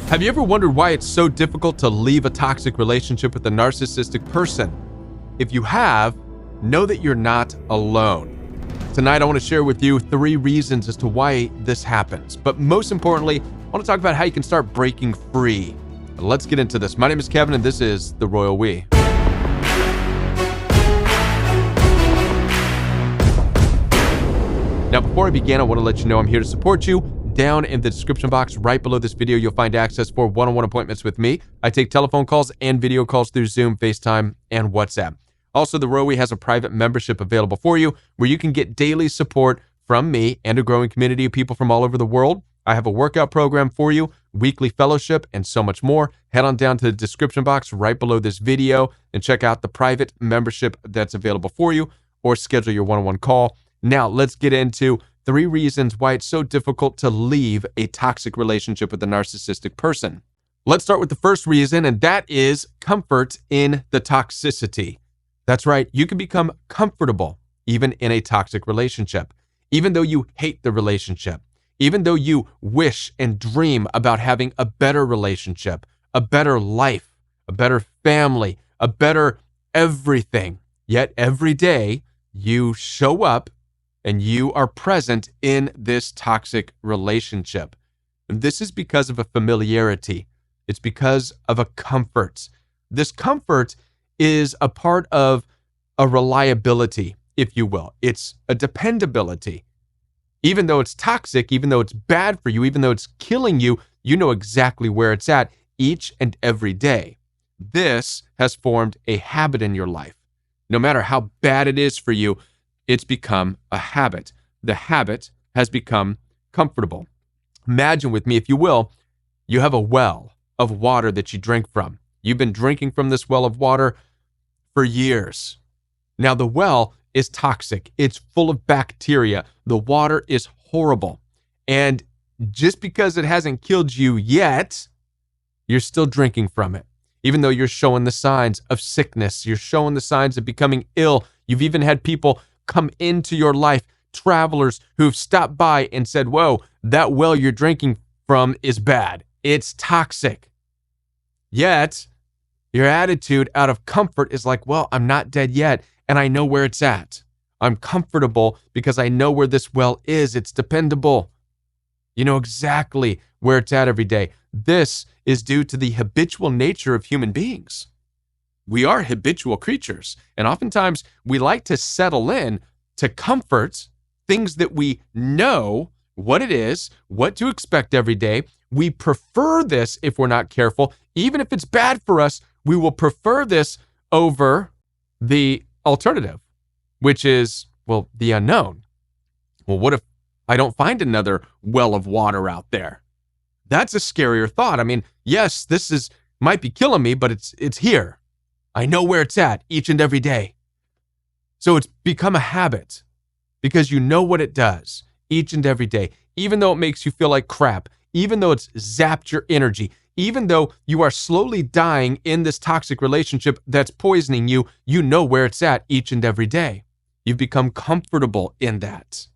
Have you ever wondered why it's so difficult to leave a toxic relationship with a narcissistic person? If you have, know that you're not alone. Tonight, I want to share with you 3 reasons as to why this happens. But most importantly, I want to talk about how you can start breaking free. Let's get into this. My name is Kevin, and this is The Royal We. Now, before I begin, I want to let you know I'm here to support you. Down in the description box right below this video, you'll find access for one-on-one appointments with me. I take telephone calls and video calls through Zoom, FaceTime, and WhatsApp. Also, The Royal We has a private membership available for you where you can get daily support from me and a growing community of people from all over the world. I have a workout program for you, weekly fellowship, and so much more. Head on down to the description box right below this video and check out the private membership that's available for you, or schedule your one-on-one call. Now, let's get into 3 reasons why it's so difficult to leave a toxic relationship with a narcissistic person. Let's start with the first reason, and that is comfort in the toxicity. That's right, you can become comfortable even in a toxic relationship, even though you hate the relationship, even though you wish and dream about having a better relationship, a better life, a better family, a better everything. Yet every day you show up and you are present in this toxic relationship. And this is because of a familiarity. It's because of a comfort. This comfort is a part of a reliability, if you will. It's a dependability. Even though it's toxic, even though it's bad for you, even though it's killing you, you know exactly where it's at each and every day. This has formed a habit in your life. No matter how bad it is for you, it's become a habit. The habit has become comfortable. Imagine with me, if you will, you have a well of water that you drink from. You've been drinking from this well of water for years. Now, the well is toxic. It's full of bacteria. The water is horrible. And just because it hasn't killed you yet, you're still drinking from it. Even though you're showing the signs of sickness, you're showing the signs of becoming ill. You've even had people come into your life, travelers who've stopped by and said, whoa, that well you're drinking from is bad. It's toxic. Yet, your attitude out of comfort is like, well, I'm not dead yet, and I know where it's at. I'm comfortable because I know where this well is. It's dependable. You know exactly where it's at every day. This is due to the habitual nature of human beings. We are habitual creatures, and oftentimes we like to settle in to comfort, things that we know what it is, what to expect every day. We prefer this if we're not careful. Even if it's bad for us, we will prefer this over the alternative, which is, well, the unknown. Well, what if I don't find another well of water out there? That's a scarier thought. I mean, yes, this might be killing me, but it's here. I know where it's at each and every day. So it's become a habit because you know what it does each and every day, even though it makes you feel like crap, even though it's zapped your energy, even though you are slowly dying in this toxic relationship that's poisoning you, you know where it's at each and every day. You've become comfortable in that.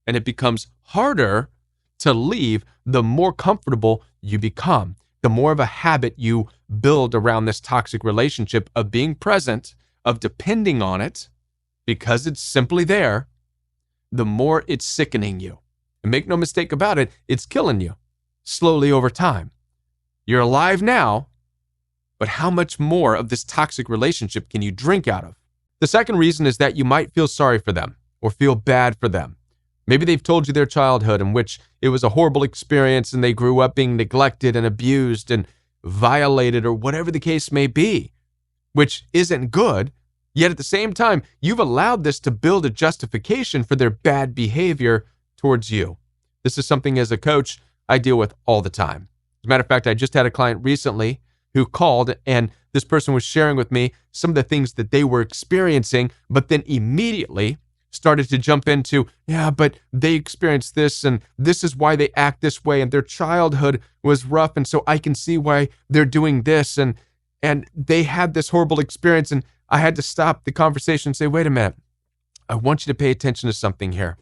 And it becomes harder to leave the more comfortable you become. The more of a habit you build around this toxic relationship of being present, of depending on it, because it's simply there, the more it's sickening you. And make no mistake about it, it's killing you slowly over time. You're alive now, but how much more of this toxic relationship can you drink out of? The second reason is that you might feel sorry for them or feel bad for them. Maybe they've told you their childhood in which it was a horrible experience and they grew up being neglected and abused and violated or whatever the case may be, which isn't good. Yet at the same time, you've allowed this to build a justification for their bad behavior towards you. This is something as a coach I deal with all the time. As a matter of fact, I just had a client recently who called, and this person was sharing with me some of the things that they were experiencing, but then immediately started to jump into, yeah, but they experienced this, and this is why they act this way, and their childhood was rough, and so I can see why they're doing this, and they had this horrible experience, and I had to stop the conversation and say, wait a minute, I want you to pay attention to something here.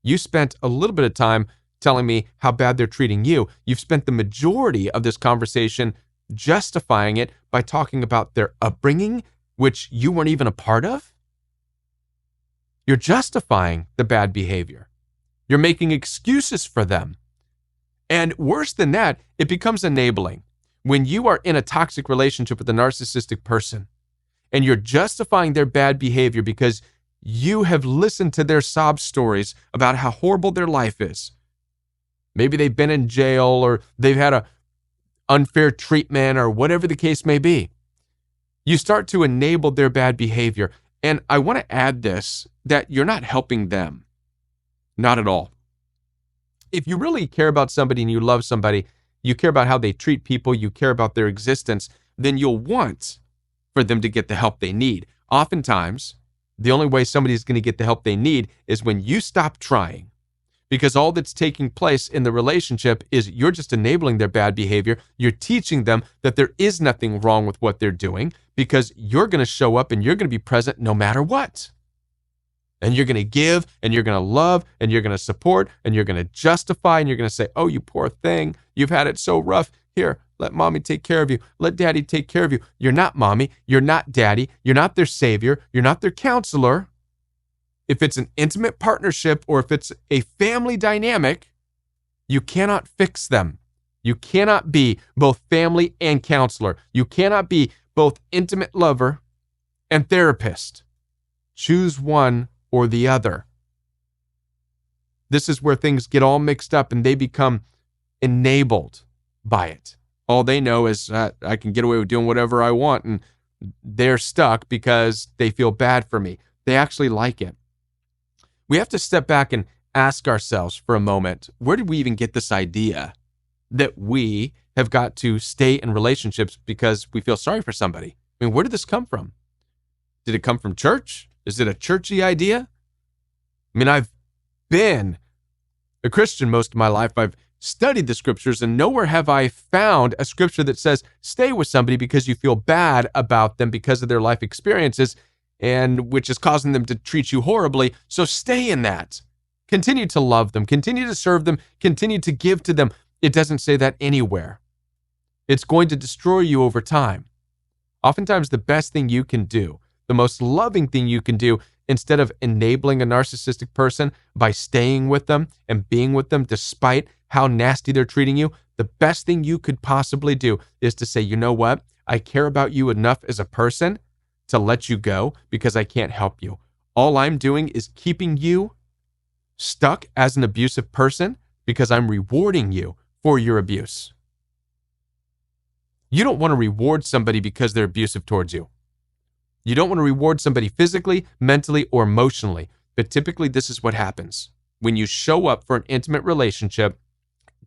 You spent a little bit of time telling me how bad they're treating you, you've spent the majority of this conversation justifying it by talking about their upbringing, which you weren't even a part of. You're justifying the bad behavior. You're making excuses for them. And worse than that, it becomes enabling. When you are in a toxic relationship with a narcissistic person and you're justifying their bad behavior because you have listened to their sob stories about how horrible their life is. Maybe they've been in jail or they've had a unfair treatment or whatever the case may be. You start to enable their bad behavior. And I want to add this, that you're not helping them. Not at all. If you really care about somebody and you love somebody, you care about how they treat people, you care about their existence, then you'll want for them to get the help they need. Oftentimes, the only way somebody's going to get the help they need is when you stop trying. Because all that's taking place in the relationship is you're just enabling their bad behavior. You're teaching them that there is nothing wrong with what they're doing because you're going to show up and you're going to be present no matter what. And you're going to give and you're going to love and you're going to support and you're going to justify and you're going to say, oh, you poor thing. You've had it so rough. Here, let mommy take care of you. Let daddy take care of you. You're not mommy. You're not daddy. You're not their savior. You're not their counselor. If it's an intimate partnership or if it's a family dynamic, you cannot fix them. You cannot be both family and counselor. You cannot be both intimate lover and therapist. Choose one or the other. This is where things get all mixed up and they become enabled by it. All they know is I can get away with doing whatever I want and they're stuck because they feel bad for me. They actually like it. We have to step back and ask ourselves for a moment, where did we even get this idea that we have got to stay in relationships because we feel sorry for somebody? I mean, where did this come from? Did it come from church? Is it a churchy idea? I mean, I've been a Christian most of my life. I've studied the scriptures and nowhere have I found a scripture that says stay with somebody because you feel bad about them because of their life experiences and which is causing them to treat you horribly. So stay in that. Continue to love them. Continue to serve them. Continue to give to them. It doesn't say that anywhere. It's going to destroy you over time. Oftentimes, the best thing you can do, the most loving thing you can do, instead of enabling a narcissistic person by staying with them and being with them despite how nasty they're treating you, the best thing you could possibly do is to say, you know what? I care about you enough as a person to let you go because I can't help you. All I'm doing is keeping you stuck as an abusive person because I'm rewarding you for your abuse. You don't want to reward somebody because they're abusive towards you. You don't want to reward somebody physically, mentally, or emotionally. But typically, this is what happens. When you show up for an intimate relationship,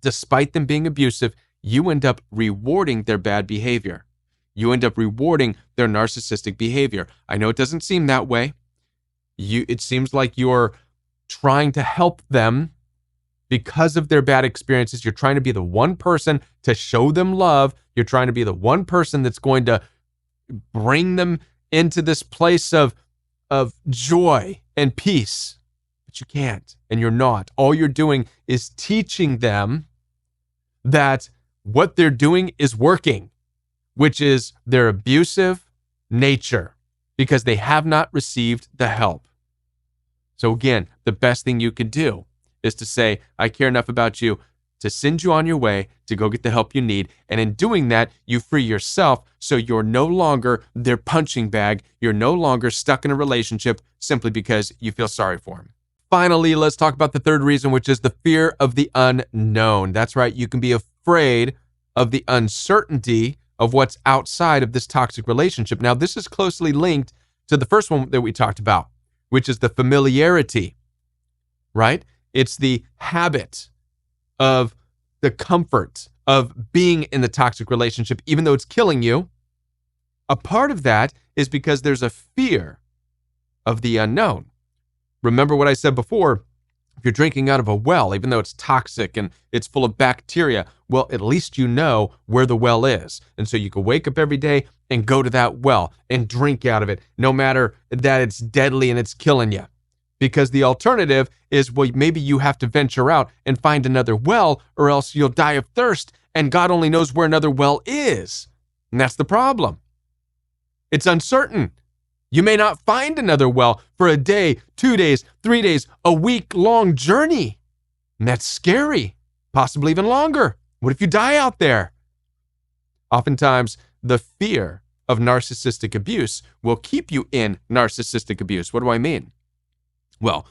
despite them being abusive, you end up rewarding their bad behavior. You end up rewarding their narcissistic behavior. I know it doesn't seem that way. It seems like you're trying to help them because of their bad experiences. You're trying to be the one person to show them love. You're trying to be the one person that's going to bring them into this place of joy and peace. But you can't, and you're not. All you're doing is teaching them that what they're doing is working, which is their abusive nature, because they have not received the help. So again, the best thing you could do is to say, I care enough about you to send you on your way to go get the help you need. And in doing that, you free yourself so you're no longer their punching bag. You're no longer stuck in a relationship simply because you feel sorry for them. Finally, let's talk about the third reason, which is the fear of the unknown. That's right. You can be afraid of the uncertainty of what's outside of this toxic relationship. Now, this is closely linked to the first one that we talked about, which is the familiarity, right? It's the habit of the comfort of being in the toxic relationship, even though it's killing you. A part of that is because there's a fear of the unknown. Remember what I said before, if you're drinking out of a well, even though it's toxic and it's full of bacteria, well, at least you know where the well is. And so you can wake up every day and go to that well and drink out of it, no matter that it's deadly and it's killing you. Because the alternative is, well, maybe you have to venture out and find another well, or else you'll die of thirst, and God only knows where another well is. And that's the problem. It's uncertain. You may not find another well for a day, 2 days, 3 days, a week-long journey. And that's scary, possibly even longer. What if you die out there? Oftentimes, the fear of narcissistic abuse will keep you in narcissistic abuse. What do I mean? Well,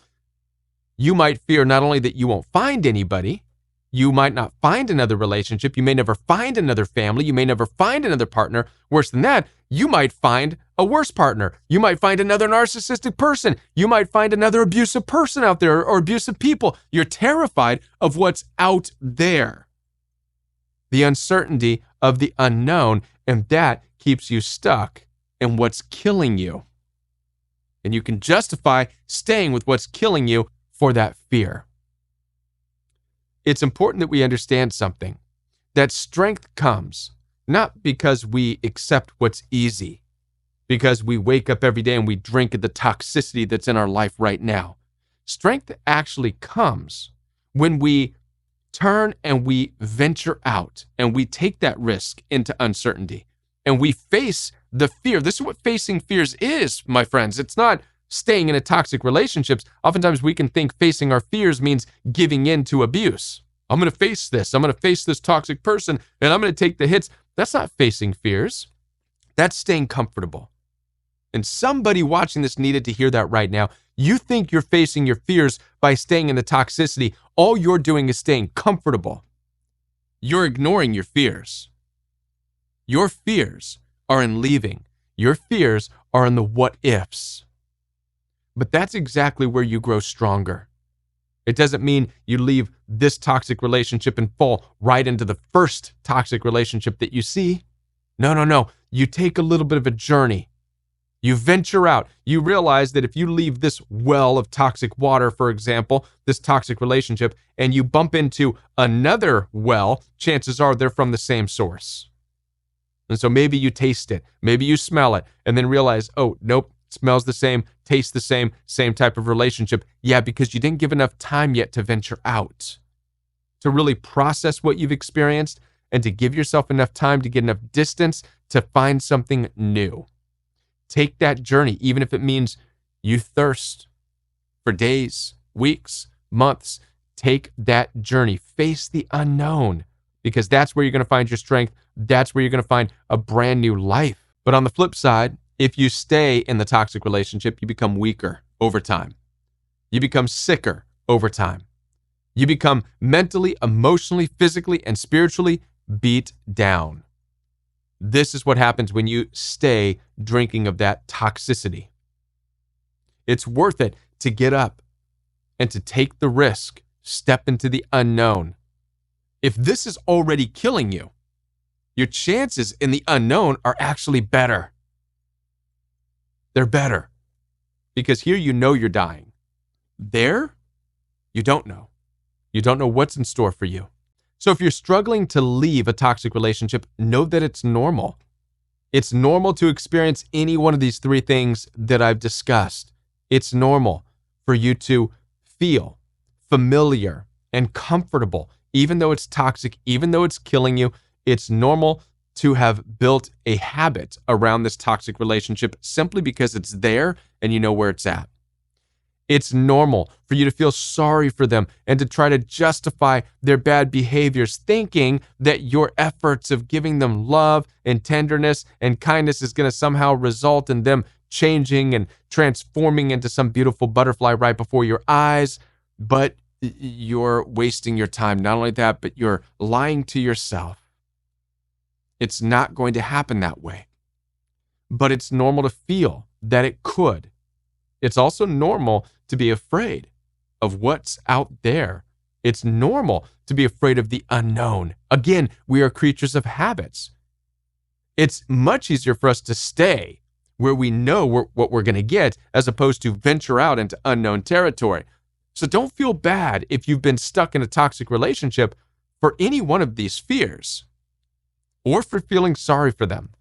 you might fear not only that you won't find anybody, you might not find another relationship, you may never find another family, you may never find another partner. Worse than that, you might find a worse partner. You might find another narcissistic person. You might find another abusive person out there or abusive people. You're terrified of what's out there. The uncertainty of the unknown, and that keeps you stuck in what's killing you. And you can justify staying with what's killing you for that fear. It's important that we understand something, that strength comes not because we accept what's easy, because we wake up every day and we drink at the toxicity that's in our life right now. Strength actually comes when we turn and we venture out and we take that risk into uncertainty and we face the fear. This is what facing fears is, my friends. It's not staying in a toxic relationships. Oftentimes we can think facing our fears means giving in to abuse. I'm going to face this. I'm going to face this toxic person and I'm going to take the hits. That's not facing fears. That's staying comfortable. And somebody watching this needed to hear that right now. You think you're facing your fears by staying in the toxicity. All you're doing is staying comfortable. You're ignoring your fears. Your fears are in leaving. Your fears are in the what ifs. But that's exactly where you grow stronger. It doesn't mean you leave this toxic relationship and fall right into the first toxic relationship that you see. No. You take a little bit of a journey. You venture out. You realize that if you leave this well of toxic water, for example, this toxic relationship, and you bump into another well, chances are they're from the same source. And so maybe you taste it, maybe you smell it, and then realize, oh, nope, it smells the same, tastes the same type of relationship. Yeah, because you didn't give enough time yet to venture out, to really process what you've experienced, and to give yourself enough time to get enough distance to find something new. Take that journey, even if it means you thirst for days, weeks, months. Take that journey. Face the unknown, because that's where you're going to find your strength. That's where you're going to find a brand new life. But on the flip side, if you stay in the toxic relationship, you become weaker over time. You become sicker over time. You become mentally, emotionally, physically, and spiritually beat down. This is what happens when you stay drinking of that toxicity. It's worth it to get up and to take the risk, step into the unknown. If this is already killing you, your chances in the unknown are actually better. They're better. Because here you know you're dying. There, you don't know. You don't know what's in store for you. So if you're struggling to leave a toxic relationship, know that it's normal. It's normal to experience any one of these three things that I've discussed. It's normal for you to feel familiar and comfortable, even though it's toxic, even though it's killing you. It's normal to have built a habit around this toxic relationship simply because it's there and you know where it's at. It's normal for you to feel sorry for them and to try to justify their bad behaviors, thinking that your efforts of giving them love and tenderness and kindness is going to somehow result in them changing and transforming into some beautiful butterfly right before your eyes. But you're wasting your time. Not only that, but you're lying to yourself. It's not going to happen that way. But it's normal to feel that it could. It's also normal to be afraid of what's out there. It's normal to be afraid of the unknown. Again, we are creatures of habits. It's much easier for us to stay where we know what we're going to get as opposed to venture out into unknown territory. So don't feel bad if you've been stuck in a toxic relationship for any one of these fears or for feeling sorry for them.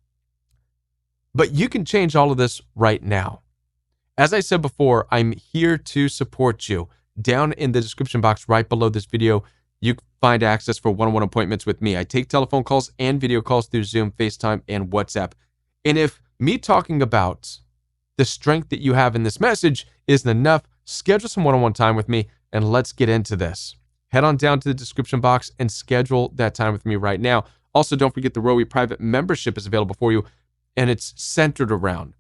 But you can change all of this right now. As I said before, I'm here to support you. Down in the description box right below this video, you can find access for one-on-one appointments with me. I take telephone calls and video calls through Zoom, FaceTime, and WhatsApp. And if me talking about the strength that you have in this message isn't enough, schedule some one-on-one time with me and let's get into this. Head on down to the description box and schedule that time with me right now. Also, don't forget the Rowie private membership is available for you, and it's centered around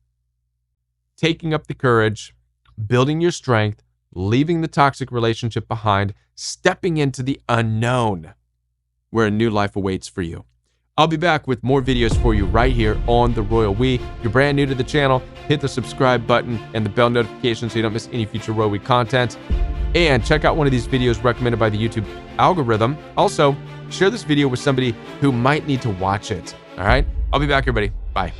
taking up the courage, building your strength, leaving the toxic relationship behind, stepping into the unknown, where a new life awaits for you. I'll be back with more videos for you right here on The Royal We. If you're brand new to the channel, hit the subscribe button and the bell notification so you don't miss any future Royal We content. And check out one of these videos recommended by the YouTube algorithm. Also, share this video with somebody who might need to watch it. All right? I'll be back, everybody. Bye.